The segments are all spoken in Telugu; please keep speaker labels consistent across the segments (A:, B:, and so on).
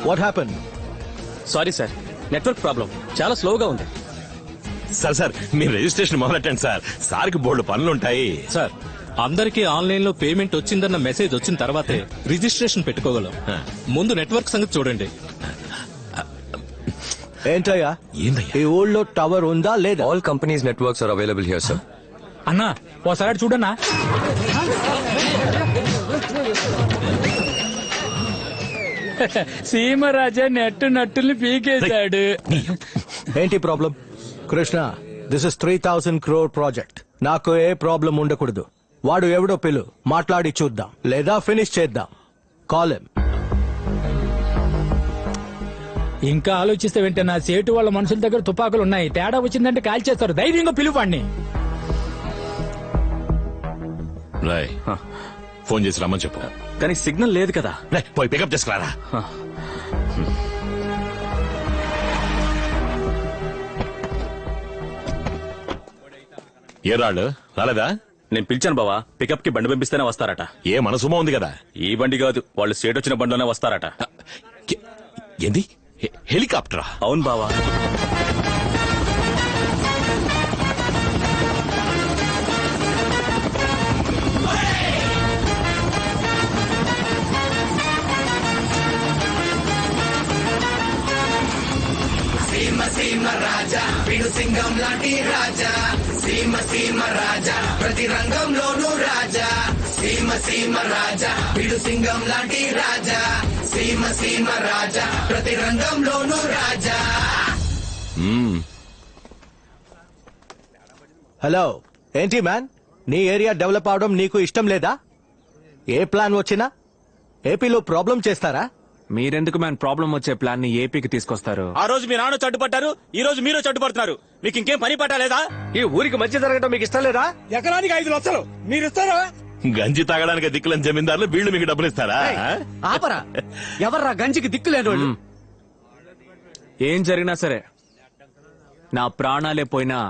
A: What happened?
B: Sorry sir, network problem, చాలా స్లోగా ఉంది.
C: సార్ మీరు రిజిస్ట్రేషన్ మొదలెట్టండి సార్. సార్కి బోల్డ్ పనులుంటాయి.
B: సార్, అందరికీ ఆన్లైన్ లో పేమెంట్ వచ్చిందన్న మెసేజ్ వచ్చిన తర్వాతే రిజిస్ట్రేషన్ పెట్టుకోగలం. ముందు నెట్వర్క్ సంగతి చూడండి.
A: ఏంటయ్యా, ఈ ఊళ్ళో టవర్ ఉందా లేదా?
D: All companies networks are available here sir.
E: అన్నా ఓసారి చూడన్నా. సీమరాజా నట్టుల్ని పీకేశాడు.
A: ఏంటి problem? Krishna, this is 3000 crore project. నాకు ఏ ప్రాబ్లం ఉండకూడదు. వాడు ఎవడో పిలు, మాట్లాడి చూద్దాం, లేదా ఫినిష్ చేద్దాం. Call him.
E: ఇంకా ఆలోచిస్తే వెంటనే నా సేటు వాళ్ళ మనుషుల దగ్గర తుపాకులు ఉన్నాయి. తేడా వచ్చిందంటే కాల్ చేస్తారు. ధైర్యంగా పిలువండి.
C: రాయ్, ఫోన్ చేసి రమ్మని చెప్పు.
B: కానీ సిగ్నల్ లేదు కదా.
C: పోయి పికప్ చేసుకురారా. ఏ రాళ్ళు రాలేదా?
B: నేను పిలిచాను బావా, పికప్ కి బండి పంపిస్తేనే వస్తారట.
C: ఏ మనసుమో ఉంది కదా.
B: ఈ బండి కాదు, వాళ్ళు సేట్ వచ్చిన బండిలోనే వస్తారట.
C: ఏంది, హెలికాప్టరా?
B: అవును బావా.
F: సీమ రాజా, వీడు సింగం లాంటి రాజా. సీమ రాజా, ప్రతి రంగంలోనూ రాజా. సీమ రాజా, వీడు సింగం లాంటి రాజా. సీమ రాజా, ప్రతి రంగంలోనూ రాజా.
A: హలో, ఏంటి మ్యాన్, నీ ఏరియా డెవలప్ అవడం నీకు ఇష్టం లేదా? ఏ ప్లాన్ వచ్చినా ఏపీలో ప్రాబ్లం చేస్తారా?
G: మీరెందుకు మ్యాన్ ప్రాబ్లం వచ్చే ప్లాన్ ని ఏపీకి తీసుకొస్తారు?
B: ఆ రోజు మీ నాన్న చడ్డుపట్టారు, ఈ రోజు మీరు చడ్డుపడుతున్నారు. మీకు ఇంకేం పని పట్టలేదా?
A: ఈ ఊరికి మంచి జరగడం మీకు ఇష్టం లేదా?
E: ఎకరానికి 5 లక్షలు మీరు ఇస్తారా?
C: గంజి తాగడానికి దిక్కులేని జమీందారులు వీళ్ళు మీకు డబ్బులు ఇస్తారా?
A: ఆపరా, ఎవర్రా గంజికి దిక్కులేని వాళ్ళు?
G: ఏం జరిగినా సరే నా ప్రాణాలే పోయినా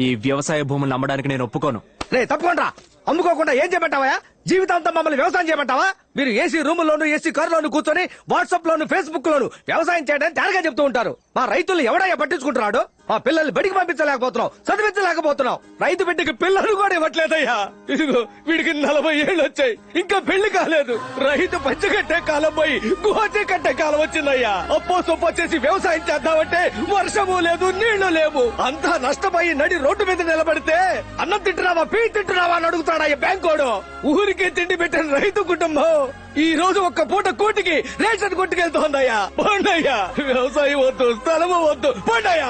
G: ఈ వ్యవసాయ భూములను అమ్మడానికి నేను ఒప్పుకోను.
A: రే తప్పకుండా అమ్ముకోకుండా ఏం చేయమంటావా? జీవితాంతం మమ్మల్ని వ్యవసాయం చేయమంటావా? మీరు ఏసీ రూముల్లోను ఏసీ కారులోను కూర్చొని వాట్సాప్ లోను ఫేస్బుక్ లోను వ్యవసాయం చేయడానికి తేరగా చెప్తూ ఉంటారు. మా రైతులు ఎవడయ్యా పట్టించుకుంటున్నాడు? మా పిల్లల్ని బడికి పంపించలేకపోతున్నాం, చదివించలేకపోతున్నాం. రైతు బిడ్డకి పిల్లలు కూడా ఇవ్వట్లేదయ్యా. ఇదిగో వీడికి 40 ఏళ్ళు వచ్చాయి, ఇంకా పెళ్లి కాలేదు. రైతు పంచగట్టే కాలం పోయి గోచి కట్టే కాలం వచ్చిందయ్యా. అప్పో సొప్పో చేసి వ్యవసాయం చేద్దామంటే వర్షము లేదు, నీళ్లు లేవు. అంతా నష్టపోయి నడి రోడ్డు మీద నిలబడితే అన్నం తింటున్నావా, పీ తింటున్నావా అని అడుగుతాడయ్యా బ్యాంకోడు. ఊరికే తిండి పెట్టిన రైతు కుటుంబం ఈ రోజు ఒక్క పూట కూటికి రేషన్ కొట్టుకెళ్తోందయ్యా. పోండయ్యా, వ్యవసాయం వద్దు, స్థలము వద్దు, పోండయ్యా.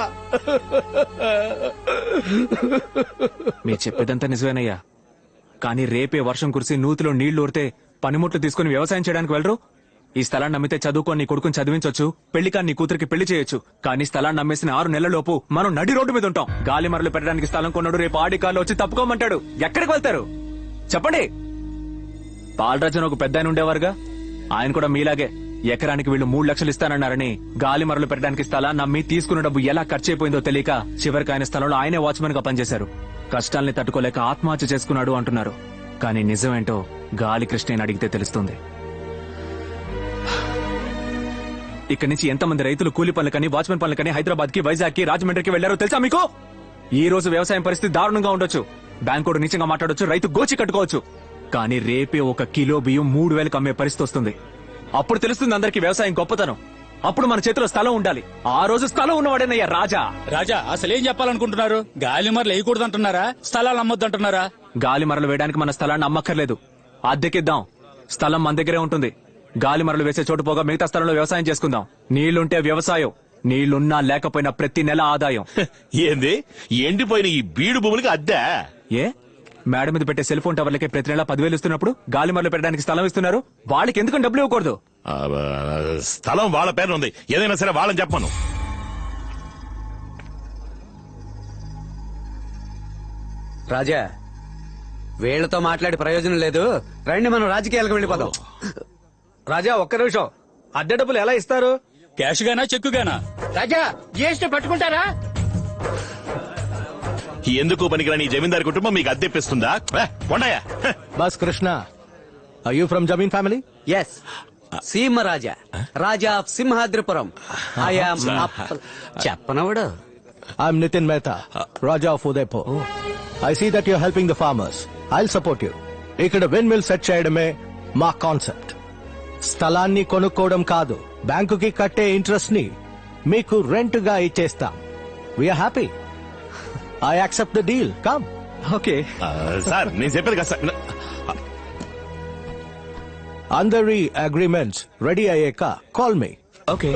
G: మీరు చెప్పేదంతా నిజమేనయ్యా, కానీ రేపే వర్షం కురిసి నూతిలో నీళ్లు ఊరితే పనిముట్లు తీసుకుని వ్యవసాయం చేయడానికి వెళ్ళరు? ఈ స్థలాన్ని నమ్మితే చదువుకొని నీ కొడుకుని చదివించొచ్చు, పెళ్లికాని నీ కూతురికి పెళ్లి చేయొచ్చు. కానీ స్థలాన్ని నమ్మేసిన 6 నెలలలోపు మనం నడి రోడ్డు మీద ఉంటాం. గాలి మరలు పెట్టడానికి స్థలం కొన్నాడు, రేపు ఆడి కాళ్ళు వచ్చి తప్పుకోమంటాడు. ఎక్కడికి వెళ్తారు చెప్పండి? పాలరాజన్ ఒక పెద్ద ఆయన ఉండేవారుగా, ఆయన కూడా మీలాగే ఎకరానికి వీళ్ళు 3 లక్షలు ఇస్తానన్నారని గాలి మరలు పెట్టడానికి స్థలాన్ని నమ్మి తీసుకున్న డబ్బు ఎలా ఖర్చు అయిపోయిందో తెలియక చివరికి ఆయన స్థలంలో ఆయనే వాచ్మెన్ గా పనిచేశారు. కష్టాల్ని తట్టుకోలేక ఆత్మహత్య చేసుకున్నాడు అంటున్నారు. కానీ నిజమేంటో గాలి కృష్ణని అడిగితే తెలుస్తుంది. ఇక్కడి నుంచి ఎంతమంది రైతులు కూలి పనులకని, వాచ్మెన్ పనులకని హైదరాబాద్ కి, వైజాగ్ కి, రాజమండ్రికి వెళ్లారో తెలుసా మీకు? ఈ రోజు వ్యవసాయం పరిస్థితి దారుణంగా ఉండొచ్చు, బ్యాంకోడు నీచంగా మాట్లాడొచ్చు, రైతు గోచి కట్టుకోవచ్చు. కానీ రేపే 1 కిలో బియ్యం 3000కి అమ్మే పరిస్థితి వస్తుంది. అప్పుడు తెలుస్తుంది అందరికి వ్యవసాయం గొప్పతనం. అప్పుడు మన చేతిలో స్థలం ఉండాలి. ఆ రోజు స్థలం ఉన్నవాడేనయ్యా రాజా.
E: రాజా అసలేం చెప్పాలనుకుంటున్నారు? గాలి మరలు వేయకూడదు అంటున్నారా? స్థలాలు అమ్మొద్దు అంటున్నారా?
G: గాలి మరలు వేయడానికి మన స్థలాన్ని అమ్మక్కర్లేదు, అద్దెకిద్దాం. స్థలం మన దగ్గరే ఉంటుంది. గాలి మరలు వేసే చోటు పోగా మిగతా స్థలంలో వ్యవసాయం చేసుకుందాం. నీళ్లుంటే వ్యవసాయం, నీళ్లున్నా లేకపోయినా ప్రతి నెల ఆదాయం.
C: ఏంది, ఎండిపోయిన ఈ బీడు భూములకి అద్దె?
G: ఏ మేడ మీద పెట్టే సెల్ ఫోన్ టవర్లకే ప్రతి నెల 10,000 ఇస్తున్నప్పుడు గాలి మరలు పెట్టడానికి స్థలం ఇస్తున్నారు? వాళ్ళకి ఎందుకు డబ్బులు ఇవ్వకూడదు?
C: స్థలం వాళ్ళ పేరు ఉంది, ఏదైనా సరే వాళ్ళని చెప్పను.
H: రాజా, వీళ్లతో మాట్లాడి ప్రయోజనం లేదు, రండి మనం రాజకీయాలకు వెళ్ళిపోదాం.
A: రాజా ఒక్క నిమిషం, అద్దె డబ్బులు ఎలా ఇస్తారు?
B: క్యాష్ గానా చెక్కు గానా?
E: రాజా జిఎస్టీ పట్టుకుంటారా?
C: ఎందుకు పనికిరాని ఈ జమీందారి కుటుంబం మీకు అద్దెప్పిస్తుందా? ఉండయా?
A: బస్ కృష్ణ, ఆర్ యూ ఫ్రమ్ జమీన్ family?
H: Yes, Seema Raja, Raja of Simhadripuram. చెప్పనవడు.
A: I'm Nitin Mehta, Raja of Udaipur. I see that you're helping the farmers. I'll support you. ఇక్కడ విన్ మిల్ సెట్ చేయడమే మా కాన్సెప్ట్. స్థలాన్ని కొనుక్కోవడం కాదు, బ్యాంకుకి కట్టే ఇంట్రెస్ట్ ని మీకు రెంట్ గా ఇచ్చేస్తాం. We are happy. I accept the deal. Come.
H: Okay
C: sir నేను చెప్పేది కదా సార్.
A: అందరి అగ్రిమెంట్స్ రెడీ అయ్యాక కాల్ మీ.
H: ఓకే.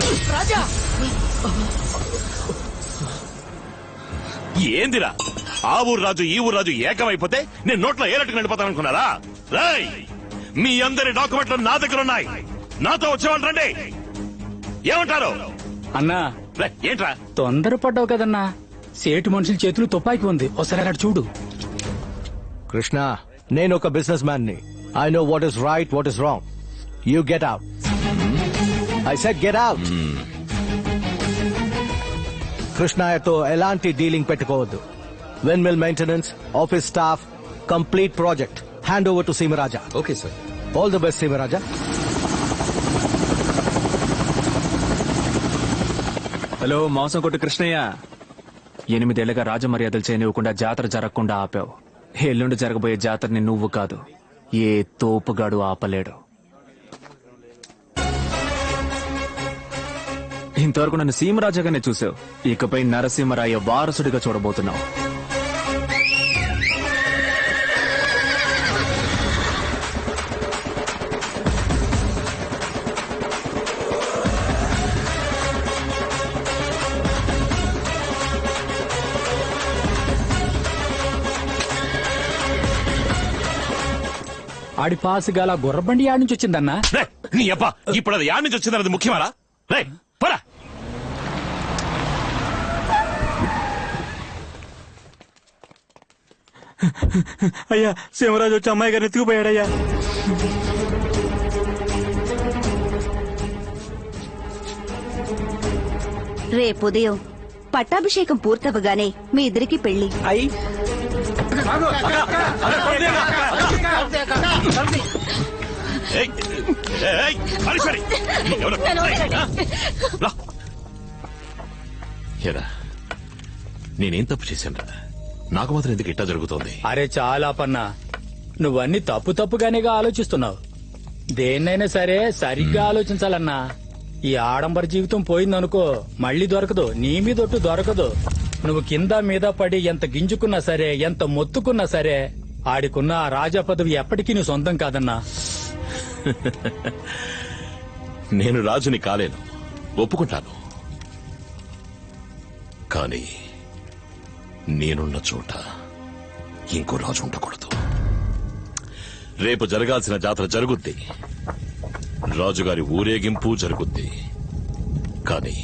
C: ఏందిరా ఆ ఊరు రాజు ఈ ఊరు రాజు ఏకమైపోతే నేను నోట్లో ఏలట్టుకు వెళ్ళిపోతాను అనుకున్నారా? రేయ్, మీ అందరి డాక్యుమెంట్లు నా దగ్గర ఉన్నాయి, నాతో వచ్చేవాళ్ళు రండి. ఏమంటారు?
E: అన్నా
C: రేయ్, ఏంట్రా?
E: తొందరపడ్డావు కదన్నా, సేటు మనుషుల చేతులు తుపాకి ఉంది, ఒకసారి అక్కడ చూడు.
A: కృష్ణ, నేను ఒక బిజినెస్ మ్యాన్ ని. I know what is right, what is wrong. You get out. I said get out. కృష్ణయ్యతో ఎలాంటి డీలింగ్ పెట్టుకోవద్దు. Windmill maintenance, office staff, complete project hand over to Seemaraja.
D: Okay, sir.
A: All the best Seemaraja.
G: Hello మాంసం కొట్టు కృష్ణయ్య, 8 ఏళ్లుగా రాజమర్యాదలు చేయనివ్వకుండా జాతర జరగకుండా ఆపావు. ఎల్లుండి జరగబోయే జాతరని నువ్వు కాదు, ఏ తోపుగాడు ఆపలేడు. ఇంతవరకు నన్ను సీమరాజాగానే చూసావు, ఇకపై నరసింహరాయ వారసుడిగా చూడబోతున్నావు.
E: ఆడి పాస్ గల గుర్రబండి ఆడి నుంచి వచ్చిందన్నా.
C: రేయ్, నీ అబ్బా ఇప్పుడు అది యాడ్ నుంచి వచ్చిందన్నది ముఖ్యమారా? రే పరా.
G: అయ్యా, సీమరాజు వచ్చి అమ్మాయి గారిని ఎత్తుకుపోయాడయ్యా.
I: రేపు ఉదయం పట్టాభిషేకం పూర్తవగానే మీ ఇద్దరికి పెళ్లి.
C: ఏయ్, ఏయ్, హరీశ్వరి, ఎవరు? రా. ఏరా, నేనేం తప్పు చేశాను? నాకు మాత్రం ఎందుకు ఇట్టా జరుగుతోంది?
E: అరే చాలా పన్నా, నువ్వన్నీ తప్పు తప్పుగానేగా ఆలోచిస్తున్నావు. దేన్నైనా సరే సరిగ్గా ఆలోచించాలన్నా. ఈ ఆడంబర జీవితం పోయిందనుకో మళ్ళీ దొరకదు, నీ మీదొట్టు దొరకదు. నువ్వు కింద మీద పడి ఎంత గింజుకున్నా సరే, ఎంత మొత్తుకున్నా సరే, ఆడికున్న ఆ రాజా పదవి ఎప్పటికీ నీ సొంతం కాదన్నా.
C: నేను రాజుని కాలేను, ఒప్పుకుంటాను. కానీ నేనున్న చోట ఇంకో రాజు ఉండకూడదు. రేపు జరగాల్సిన జాతర జరుగుద్ది, రాజుగారి ఊరేగింపు జరుగుద్ది. కానీ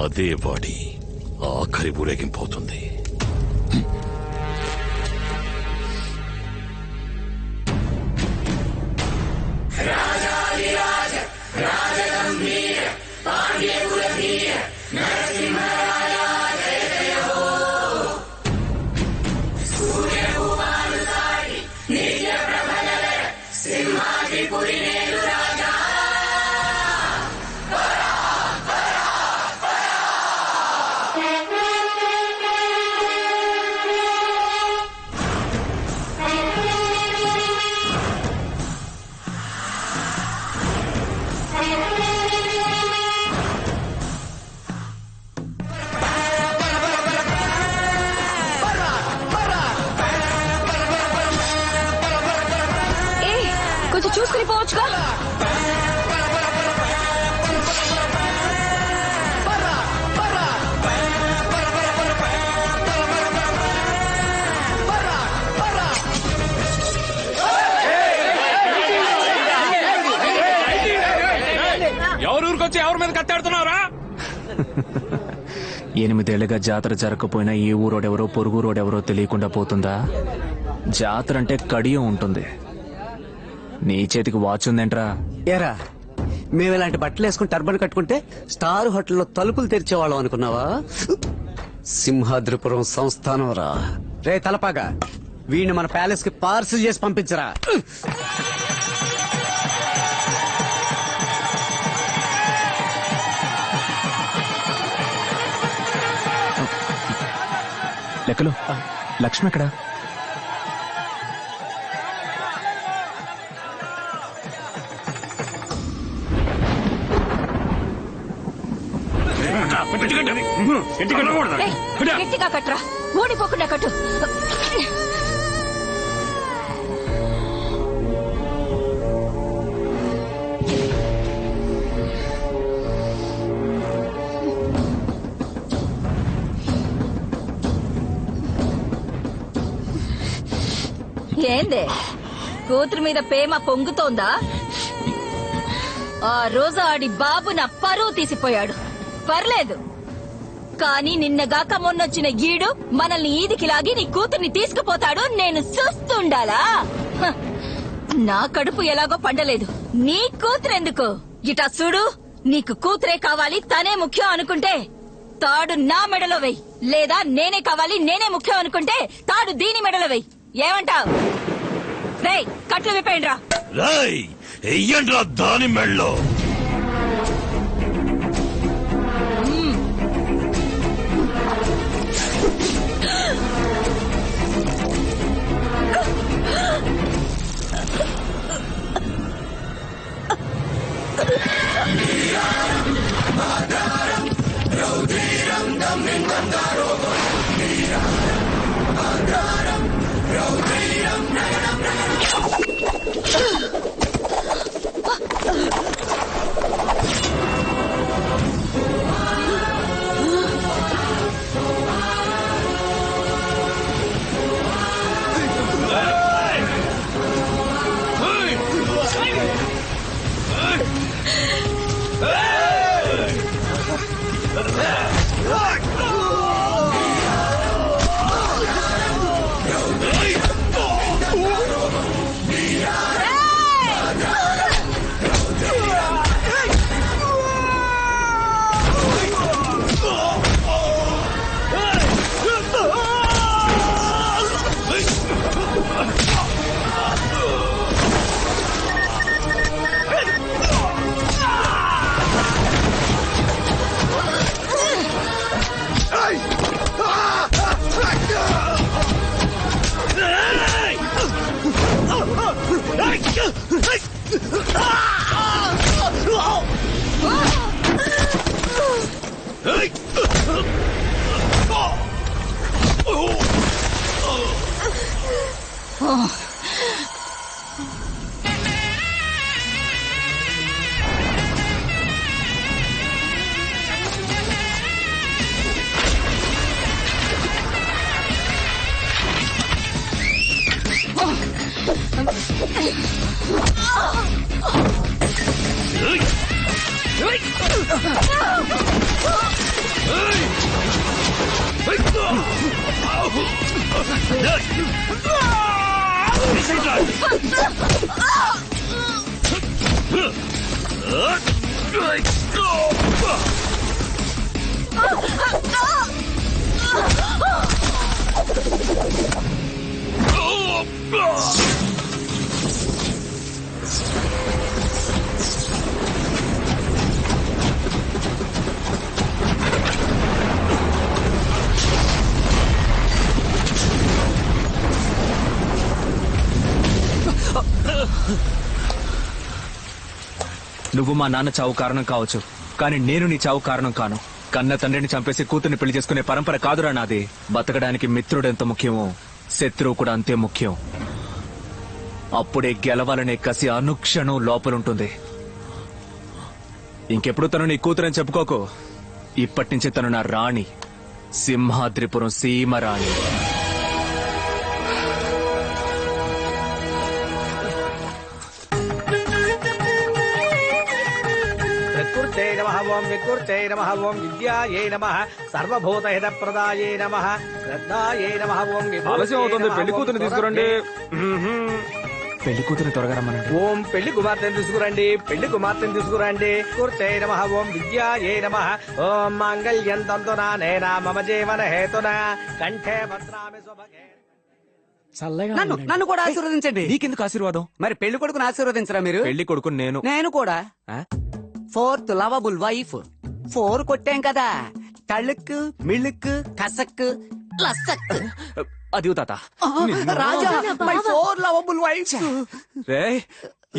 C: అదే వాడి ఆఖరి ఊరేగింపు అవుతుంది.
E: తీసుకొచ్చి ఎవరి మీద కత్తాడుతున్నావురా?
G: 8 ఏళ్లుగా జాతర జరగకపోయినా ఏ ఊరోడెవరో పొరుగు రోడెవరో తెలియకుండా పోతుందా? జాతర అంటే కడియం ఉంటుంది. నీ చేతికి వాచ్ ఉందేంట్రా?
H: ఏరా మేము ఇలాంటి బట్టలు వేసుకుని టర్బన్ కట్టుకుంటే స్టార్ హోటల్లో తలుపులు తెరిచేవాళ్ళం అనుకున్నావా? సింహాద్రిపురం సంస్థానం రా. రే తలపాగా, వీడిని మన ప్యాలెస్ కి పార్సిల్ చేసి పంపించరా.
G: లెక్కలు లక్ష్మి ఎక్కడా?
I: గట్టిగా కట్రా, ఊడిపోకుండా కట్టు. ఏందే కూతురు మీద ప్రేమ పొంగుతోందా? ఆ రోజు ఆడి బాబు నా పరువు తీసిపోయాడు, పర్లేదు. కానీ నిన్నగాక మొన్నొచ్చిన ఈడు మనల్ని ఈదికి లాగి నీ కూతుర్ని తీసుకుపోతాడు, నేను చూస్తుండాలా? హ, నా కడుపు ఎలాగో పండలేదు, నీ కూతురెందుకు? ఇటా చూడు, నీకు కూతురే కావాలి, తనే ముఖ్యం అనుకుంటే తాడు నా మెడలో వెయ్యి, లేదా నేనే కావాలి, నేనే ముఖ్యం అనుకుంటే తాడు దీని మెడలో వెయ్యి. ఏమంటావ్? రేయ్ కట్లు విప్పేయండి రా.
C: రేయ్ ఎయ్యండ్రా దాని మెళ్ళో.
G: నువ్వు మా నాన్న చావు కారణం కావచ్చు, కానీ నేను నీ చావు కారణం కాను. కన్న తండ్రిని చంపేసి కూతుర్ని పెళ్లి చేసుకునే పరంపర కాదురా నాది. బతకడానికి మిత్రుడు ఎంత ముఖ్యమో శత్రువు కూడా అంతే ముఖ్యం. అప్పుడే గెలవాలనే కసి అనుక్షణం లోపలుంటుంది. ఇంకెప్పుడు తను నీ కూతురని చెప్పుకోకు. ఇప్పటి నుంచి తను నా రాణి, సింహాద్రిపురం సీమ రాణి.
A: ప్రకృతే నమః ఓం వికృత్యై నమః ఓం విద్యాయై నమః సర్వభూతహిత ప్రదాయై నమః శ్రద్ధాయై నమః ఓం విభూత్యై
G: ఆలస్యం అవుతుంది
A: నమః
G: పెళ్లి
A: ఓం
G: కూతురు తీసుకురండి పెళ్లి కూతురు త్వరగా రమ్మనండి
A: ఓం పెళ్లి కుమార్తెను తీసుకురండి పెళ్లి కుమార్తెను తీసుకురండి వికృత్యై నమః ఓం విద్యాయై నమః ఓం మాంగళ్యం తంతునా నేనా మమ జీవన హేతునా కంఠే భద్రామి శుభగే.
H: నన్ను కూడా ఆశీర్వదించండి.
G: నీకెందుకు ఆశీర్వాదం?
H: మరి పెళ్లి కొడుకుని ఆశీర్వదించరా మీరు?
G: పెళ్లి కొడుకు నేను.
H: నేను కూడా.
G: ఆ?
H: 4th లవబుల్ వైఫ్ 4 కొట్టాం కదా, తళుక్కు మిళుక్కు కసక్కు లసక్.
G: అది తాత
H: రాజా మై 4 లవబుల్ వైఫ్.
G: రే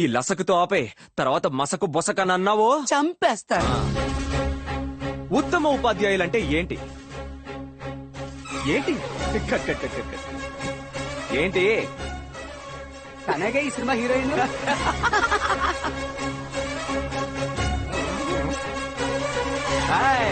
G: ఈ లసకుతో ఆపే, తర్వాత మసకు బొసకని అన్నావో
H: చంపేస్తారు.
G: ఉత్తమ ఉపాధ్యాయులంటే ఏంటి? ఏంటి ఏంటి?
H: తనగే ఈ సినిమా హీరోయిన్.
G: హాయ్